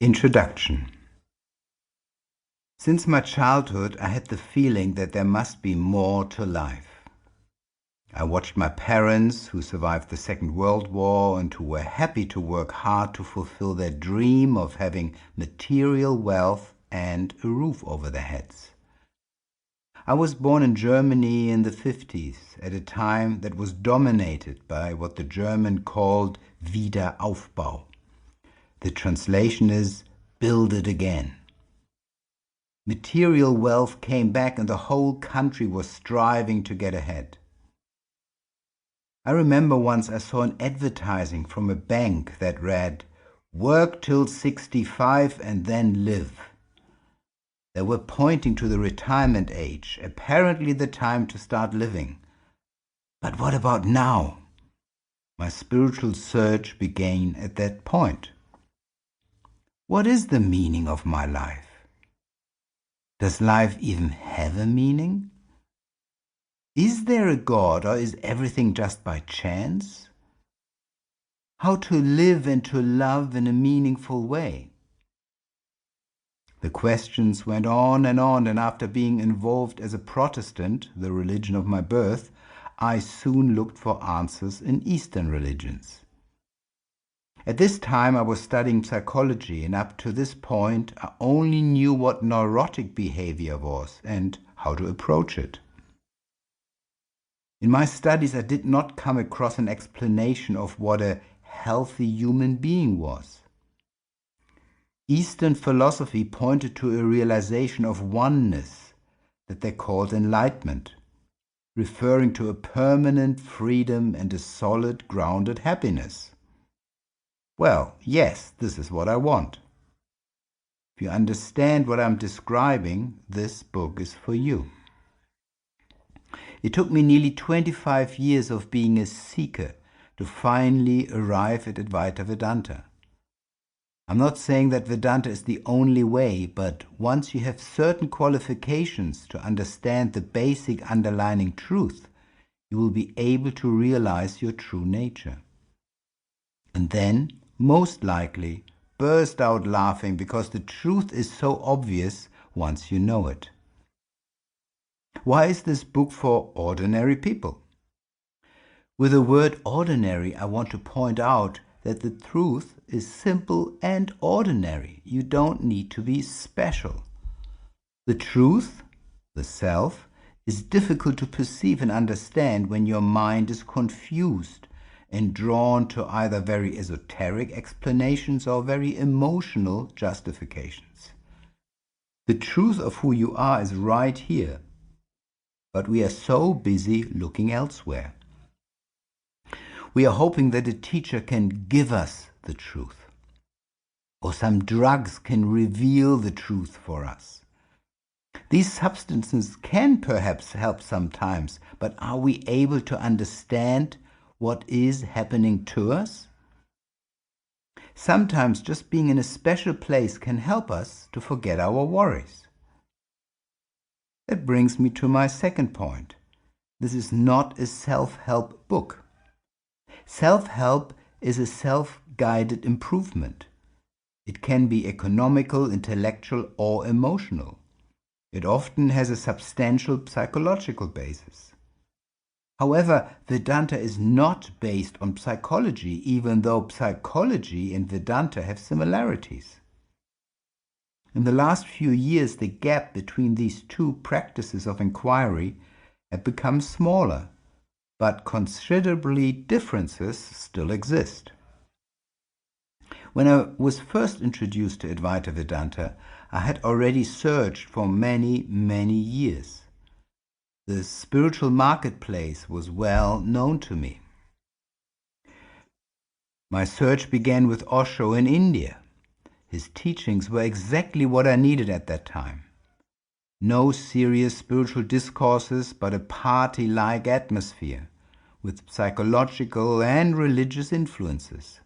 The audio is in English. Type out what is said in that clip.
Introduction. Since my childhood, I had the feeling that there must be more to life. I watched my parents, who survived the Second World War and who were happy to work hard to fulfill their dream of having material wealth and a roof over their heads. I was born in Germany in the 50s, at a time that was dominated by what the German called Wiederaufbau. The translation is, build it again. Material wealth came back and the whole country was striving to get ahead. I remember once I saw an advertising from a bank that read, "Work till 65 and then live." They were pointing to the retirement age, apparently the time to start living. But what about now? My spiritual search began at that point. What is the meaning of my life? Does life even have a meaning? Is there a God, or is everything just by chance? How to live and to love in a meaningful way? The questions went on, and after being involved as a Protestant, the religion of my birth, I soon looked for answers in Eastern religions. At this time I was studying psychology, and up to this point I only knew what neurotic behavior was and how to approach it. In my studies I did not come across an explanation of what a healthy human being was. Eastern philosophy pointed to a realization of oneness that they called enlightenment, referring to a permanent freedom and a solid, grounded happiness. Well, yes, this is what I want. If you understand what I'm describing, this book is for you. It took me nearly 25 years of being a seeker to finally arrive at Advaita Vedanta. I'm not saying that Vedanta is the only way, but once you have certain qualifications to understand the basic underlying truth, you will be able to realize your true nature. And then, most likely, burst out laughing because the truth is so obvious once you know it. Why is this book for ordinary people? With the word ordinary, I want to point out that the truth is simple and ordinary. You don't need to be special. The truth, the self, is difficult to perceive and understand when your mind is confused and drawn to either very esoteric explanations or very emotional justifications. The truth of who you are is right here, but we are so busy looking elsewhere. We are hoping that a teacher can give us the truth, or some drugs can reveal the truth for us. These substances can perhaps help sometimes, but are we able to understand what is happening to us? Sometimes just being in a special place can help us to forget our worries. That brings me to my second point. This is not a self-help book. Self-help is a self-guided improvement. It can be economical, intellectual, or emotional. It often has a substantial psychological basis. However, Vedanta is not based on psychology, even though psychology and Vedanta have similarities. In the last few years, the gap between these two practices of inquiry have become smaller, but considerably differences still exist. When I was first introduced to Advaita Vedanta, I had already searched for many, many years. The spiritual marketplace was well known to me. My search began with Osho in India. His teachings were exactly what I needed at that time. No serious spiritual discourses, but a party-like atmosphere with psychological and religious influences.